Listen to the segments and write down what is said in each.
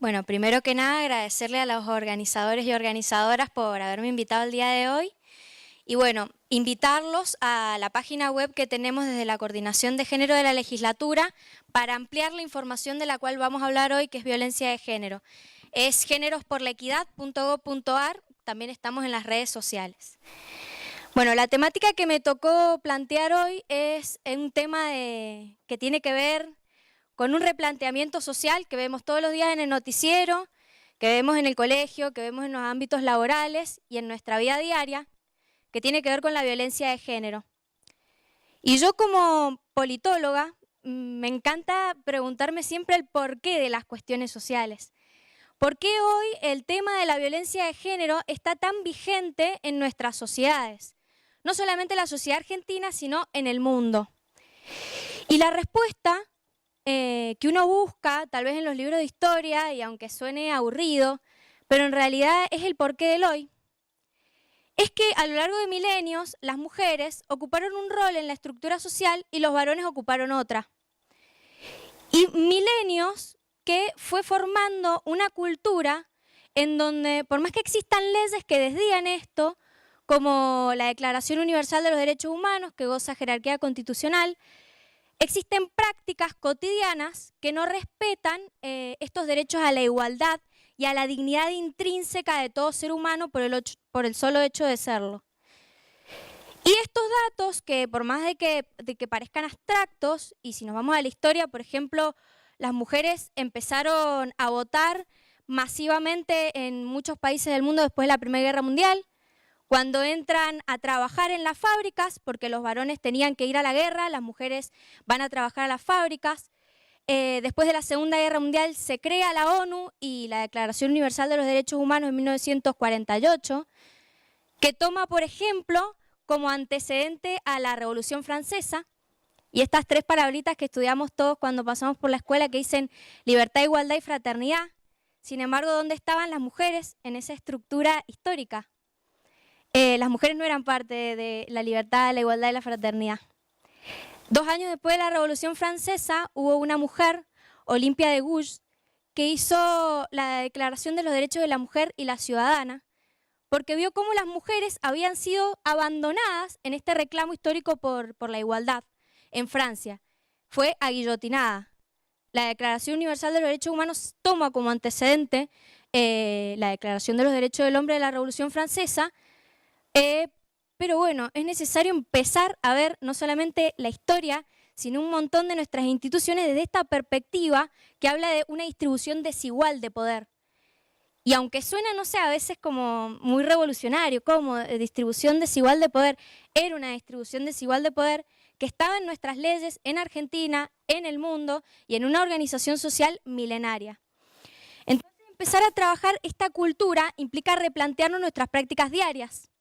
Bueno, primero que nada agradecerle a los organizadores y organizadoras por haberme invitado el día de hoy. Y bueno, invitarlos a la página web que tenemos desde la Coordinación de Género de la Legislatura para ampliar la información de la cual vamos a hablar hoy, que es violencia de género. Es generosporlaequidad.gov.ar, también estamos en las redes sociales. Bueno, la temática que me tocó plantear hoy es un tema que tiene que ver con un replanteamiento social que vemos todos los días en el noticiero, que vemos en el colegio, que vemos en los ámbitos laborales y en nuestra vida diaria, que tiene que ver con la violencia de género. Y yo como politóloga me encanta preguntarme siempre el porqué de las cuestiones sociales. ¿Por qué hoy el tema de la violencia de género está tan vigente en nuestras sociedades? No solamente en la sociedad argentina, sino en el mundo. Y la respuesta que uno busca, tal vez en los libros de historia, y aunque suene aburrido, pero en realidad es el porqué del hoy, es que a lo largo de milenios las mujeres ocuparon un rol en la estructura social y los varones ocuparon otra. Y milenios que fue formando una cultura en donde, por más que existan leyes que desdigan esto, como la Declaración Universal de los Derechos Humanos, que goza jerarquía constitucional, existen prácticas cotidianas que no respetan estos derechos a la igualdad y a la dignidad intrínseca de todo ser humano por el solo hecho de serlo. Y estos datos, que por más de que parezcan abstractos, y si nos vamos a la historia, por ejemplo, las mujeres empezaron a votar masivamente en muchos países del mundo después de la Primera Guerra Mundial, cuando entran a trabajar en las fábricas, porque los varones tenían que ir a la guerra, las mujeres van a trabajar a las fábricas. Después de la Segunda Guerra Mundial se crea la ONU y la Declaración Universal de los Derechos Humanos en 1948, que toma, por ejemplo, como antecedente a la Revolución Francesa, y estas tres palabritas que estudiamos todos cuando pasamos por la escuela que dicen libertad, igualdad y fraternidad. Sin embargo, ¿dónde estaban las mujeres en esa estructura histórica? Las mujeres no eran parte de la libertad, la igualdad y la fraternidad. 2 años después de la Revolución Francesa hubo una mujer, Olympia de Gouges, que hizo la Declaración de los Derechos de la Mujer y la Ciudadana, porque vio cómo las mujeres habían sido abandonadas en este reclamo histórico por la igualdad en Francia. Fue aguillotinada. La Declaración Universal de los Derechos Humanos toma como antecedente la Declaración de los Derechos del Hombre de la Revolución Francesa. Pero bueno, es necesario empezar a ver no solamente la historia, sino un montón de nuestras instituciones desde esta perspectiva que habla de una distribución desigual de poder. Y aunque suena, no sé, a veces como muy revolucionario, como distribución desigual de poder, era una distribución desigual de poder que estaba en nuestras leyes, en Argentina, en el mundo y en una organización social milenaria. Entonces, empezar a trabajar esta cultura implica replantearnos nuestras prácticas diarias.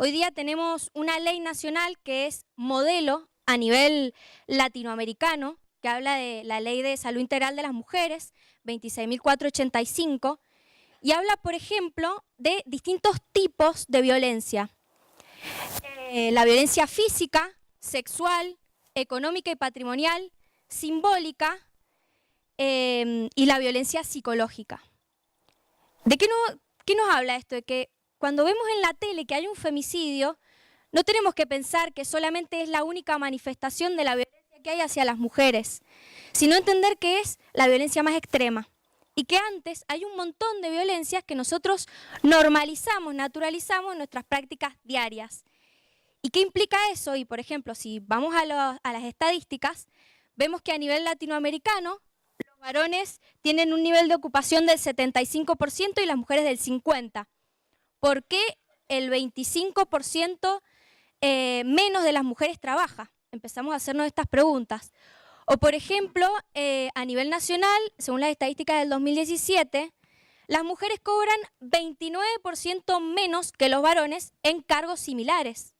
Hoy día tenemos una ley nacional que es modelo a nivel latinoamericano, que habla de la Ley de Salud Integral de las Mujeres, 26.485, y habla, por ejemplo, de distintos tipos de violencia. La violencia física, sexual, económica y patrimonial, simbólica, y la violencia psicológica. ¿De qué nos habla esto? De que cuando vemos en la tele que hay un femicidio, no tenemos que pensar que solamente es la única manifestación de la violencia que hay hacia las mujeres, sino entender que es la violencia más extrema y que antes hay un montón de violencias que nosotros normalizamos, naturalizamos en nuestras prácticas diarias. ¿Y qué implica eso? Y por ejemplo, si vamos a las estadísticas, vemos que a nivel latinoamericano los varones tienen un nivel de ocupación del 75% y las mujeres del 50%. ¿Por qué el 25% menos de las mujeres trabaja? Empezamos a hacernos estas preguntas. O por ejemplo, a nivel nacional, según las estadísticas del 2017, las mujeres cobran 29% menos que los varones en cargos similares.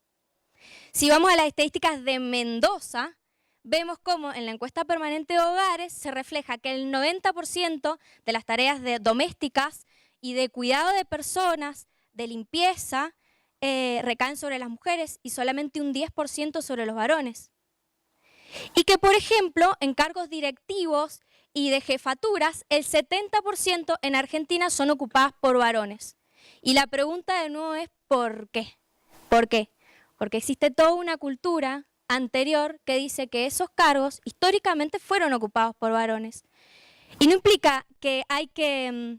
Si vamos a las estadísticas de Mendoza, vemos cómo en la encuesta permanente de hogares se refleja que el 90% de las tareas domésticas y de cuidado de personas, de limpieza, recaen sobre las mujeres y solamente un 10% sobre los varones. Y que, por ejemplo, en cargos directivos y de jefaturas, el 70% en Argentina son ocupadas por varones. Y la pregunta de nuevo es ¿por qué? ¿Por qué? Porque existe toda una cultura anterior que dice que esos cargos históricamente fueron ocupados por varones. Y no implica que hay que,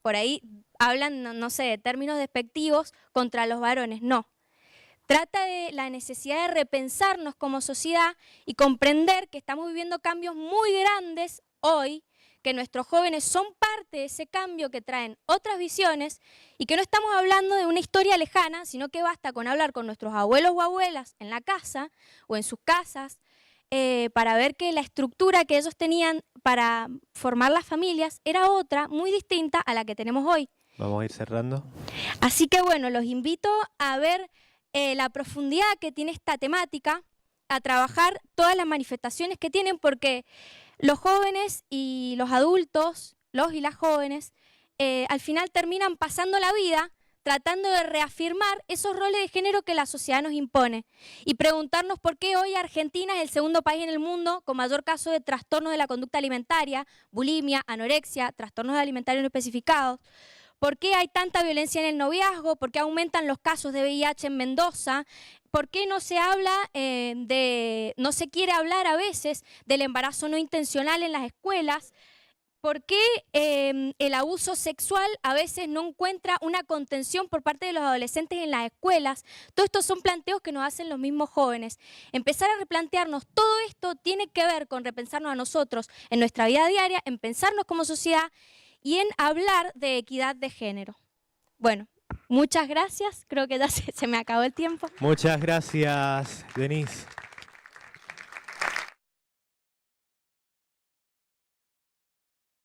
por ahí hablan, no sé, de términos despectivos contra los varones, no. Trata de la necesidad de repensarnos como sociedad y comprender que estamos viviendo cambios muy grandes hoy, que nuestros jóvenes son parte de ese cambio, que traen otras visiones y que no estamos hablando de una historia lejana, sino que basta con hablar con nuestros abuelos o abuelas en la casa o en sus casas para ver que la estructura que ellos tenían para formar las familias era otra, muy distinta a la que tenemos hoy. Vamos a ir cerrando. Así que bueno, los invito a ver la profundidad que tiene esta temática, a trabajar todas las manifestaciones que tienen, porque los jóvenes y los adultos, los y las jóvenes, al final terminan pasando la vida tratando de reafirmar esos roles de género que la sociedad nos impone y preguntarnos por qué hoy Argentina es el segundo país en el mundo con mayor caso de trastornos de la conducta alimentaria, bulimia, anorexia, trastornos alimentarios no especificados. ¿Por qué hay tanta violencia en el noviazgo? ¿Por qué aumentan los casos de VIH en Mendoza? ¿Por qué no se habla no se quiere hablar a veces del embarazo no intencional en las escuelas? ¿Por qué el abuso sexual a veces no encuentra una contención por parte de los adolescentes en las escuelas? Todos estos son planteos que nos hacen los mismos jóvenes. Empezar a replantearnos todo esto tiene que ver con repensarnos a nosotros en nuestra vida diaria, en pensarnos como sociedad y en hablar de equidad de género. Bueno, muchas gracias. Creo que ya se me acabó el tiempo. Muchas gracias, Denise.